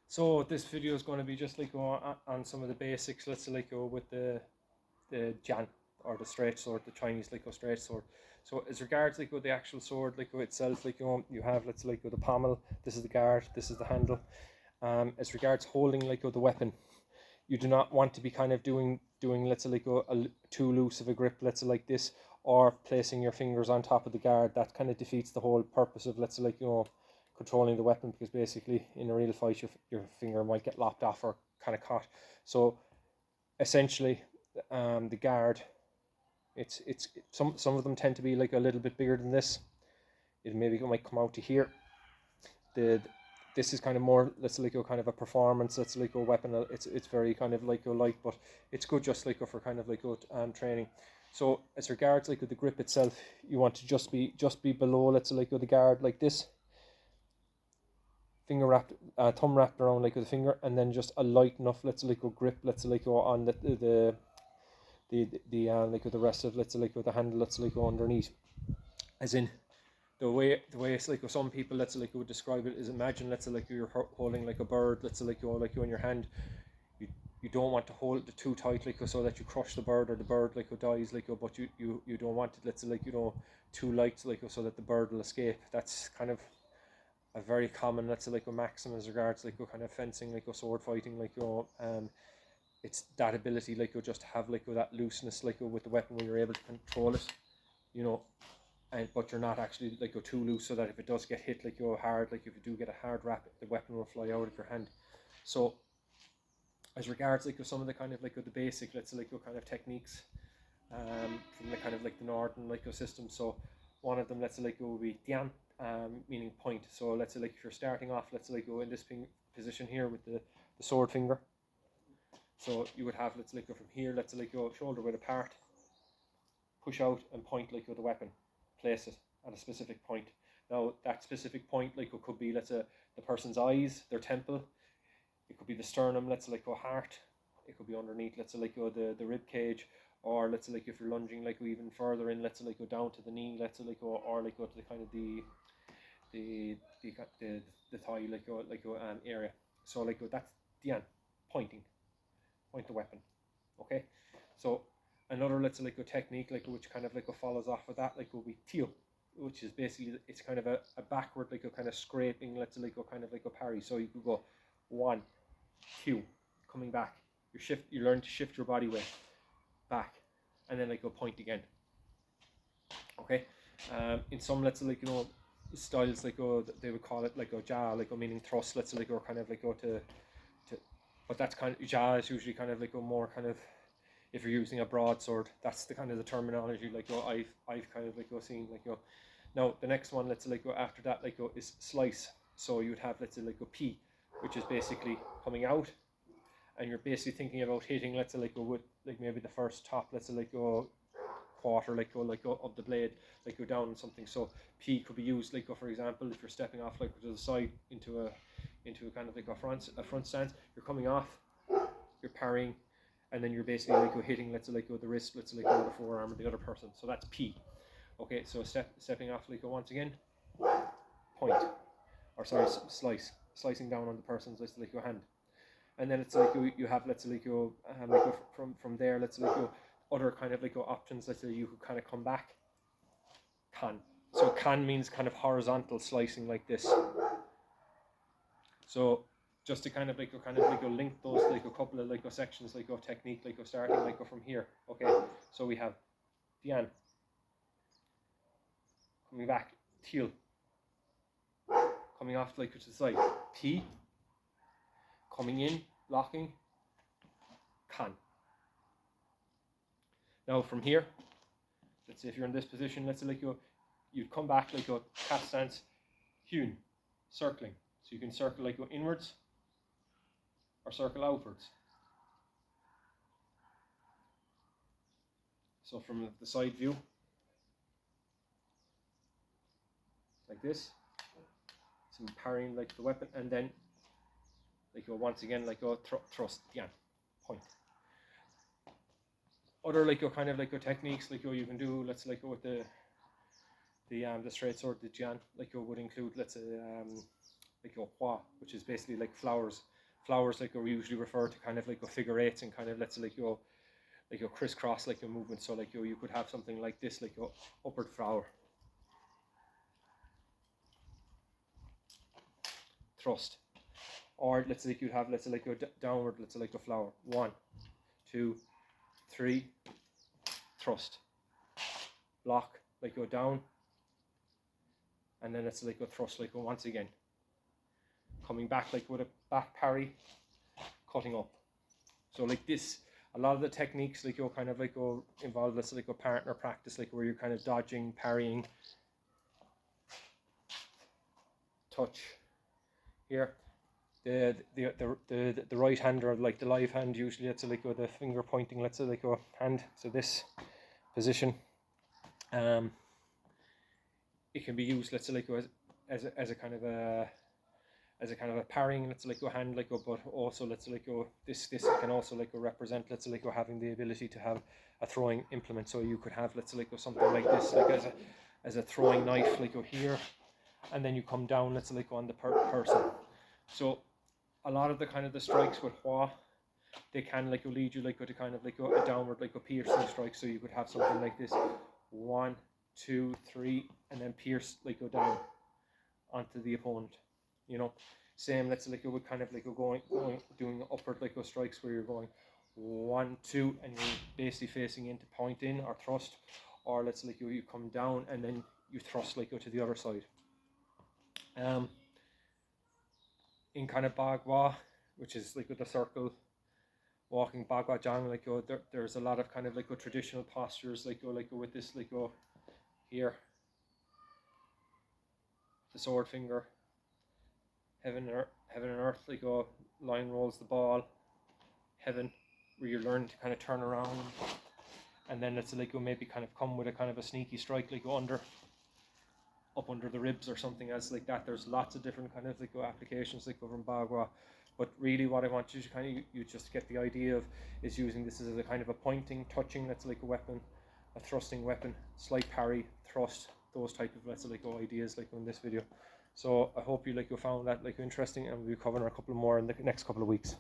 So this video is going to be just like on some of the basics. Let's say like with the Jan or the straight sword, the Chinese like straight sword. So as regards like the actual sword like itself, like you have let's say like the pommel. This is the guard. This is the handle. As regards holding like the weapon, you do not want to be kind of doing let's say like a too loose of a grip, let's say like this, or placing your fingers on top of the guard. That kind of defeats the whole purpose of let's say like controlling the weapon, because basically in a real fight your finger might get lopped off or kind of caught. So essentially the guard, it's some of them tend to be like a little bit bigger than this. It maybe might come out to here. This is kind of more, let's like kind of a performance, let's like a weapon. It's very kind of like light, but it's good just like for kind of like training. So as regards like the grip itself, you want to just be below let's like the guard like this, finger wrapped, thumb wrapped around like with the finger, and then just a light enough let's like grip let's like on the like with the rest of let's like with the handle let's like underneath. As in the way it's like some people let's like would describe it is, imagine let's say like you're holding like a bird, let's say like you in your hand. You don't want to hold it too tight like so that you crush the bird, or the bird like dies like but you don't want it let's say like too light like so that the bird will escape. That's kind of a very common let's say like maxim as regards like kind of fencing, like sword fighting, like it's that ability like just have like that looseness like with the weapon when you're able to control it, and but you're not actually like too loose, so that if it does get hit like hard, like if you do get a hard rap, the weapon will fly out of your hand. So as regards like some of the kind of like the basic let's say like kind of techniques from the kind of like the northern like system. So one of them let's say like will be Dian, meaning point. So let's say like if you're starting off, let's say like in this position here with the sword finger. So you would have let's say like from here, let's say like shoulder width apart, push out and point like with the weapon, place it at a specific point. Now that specific point like could be let's say the person's eyes, their temple. It could be the sternum, let's say like heart. It could be underneath, let's say like the rib cage, or let's say like if you're lunging like even further in, let's say like down to the knee, let's say like or like go to the kind of the thigh like area. So like that's the end, pointing, point the weapon. Okay, so another let's say like technique like which kind of like follows off of that like will be tio, which is basically it's kind of a backward like kind of scraping let's say like kind of like a parry. So you could go 1, 2, coming back. You learn to shift your body weight back, and then like point again. Okay, in some let's say like styles like they would call it like ja, like meaning thrust, let's say like kind of like to, but that's kind of ja is usually kind of like more kind of, if you're using a broadsword, that's the kind of the terminology like I've kind of like seen like Now the next one let's say like after that like is slice. So you would have let's say like P, which is basically coming out, and you're basically thinking about hitting let's say like with like maybe the first top let's say like quarter like of the blade, like go down and something. So P could be used like for example if you're stepping off like to the side into a kind of like a front stance, you're coming off, you're parrying, and then you're basically like hitting let's say like the wrist, let's say like the forearm of the other person. So that's P. Okay, so stepping off like once again, point, or sorry, slicing down on the person's let's say like your hand. And then it's like you have let's say like from there let's say like other kind of like options. Let's say you could kind of come back, kan. So kan means kind of horizontal slicing like this. So just to kind of like link those like a couple of like sections like technique like starting like from here. Okay, so we have Dian, coming back, Teal, coming off like to the side, P, coming in, locking, kan. Now from here, let's say if you're in this position, let's say like you'd come back like a cat stance, Hyun, circling. So you can circle like go inwards or circle outwards. So from the side view, like this, so parrying like the weapon, and then like once again like thrust, yeah, point. Other like kind of like techniques like you can do, let's like with the straight sword, the Jian, like would include let's say like hua, which is basically like flowers. flowers like are usually referred to kind of like a figure eights and kind of let's say like your crisscross like your movement. So like you could have something like this, like your upward flower, thrust, or let's say like you'd have let's say like your downward, let's say like a flower, 1, 2, 3, thrust, block, like go down, and then let's say like go thrust, like go once again, coming back like with a back parry, cutting up. So like this, a lot of the techniques like you're kind of like go involved, let's say like a partner practice, like where you're kind of dodging, parrying, touch. Here, the right hand, or like the live hand, usually let's say like the finger pointing, let's say like a hand. So this position, it can be used, let's say like as a kind of a parrying, let's say like your hand, like but also let's say like this can also like represent, let's say like having the ability to have a throwing implement. So you could have let's say like something like this, like as a throwing knife, like here, and then you come down, let's say like on the person. So a lot of the kind of the strikes with Hua, they can like lead you like to kind of like a downward, like a piercing strike. So you could have something like this, 1, 2, 3, and then pierce, like go down onto the opponent. You know, same, let's say like you would kind of like going doing upward like strikes where you're going 1, 2, and you're basically facing into point in or thrust, or let's say like you come down and then you thrust like go to the other side. In kind of Bagua, which is like with the circle walking, Bagua Jang, like there's a lot of kind of like traditional postures, like with this, like here, the sword finger, heaven and earth, like line rolls the ball, heaven, where you learn to kind of turn around, and then let's say like maybe kind of come with a kind of a sneaky strike, like up under the ribs or something else like that. There's lots of different kind of like applications like over in Bagua, but really what I want you to kind of you just get the idea of is using this as a kind of a pointing, touching, that's like a weapon, a thrusting weapon, slight parry, thrust, those type of let's say like ideas like in this video. So I hope you found that like interesting, and we'll be covering a couple more in the next couple of weeks.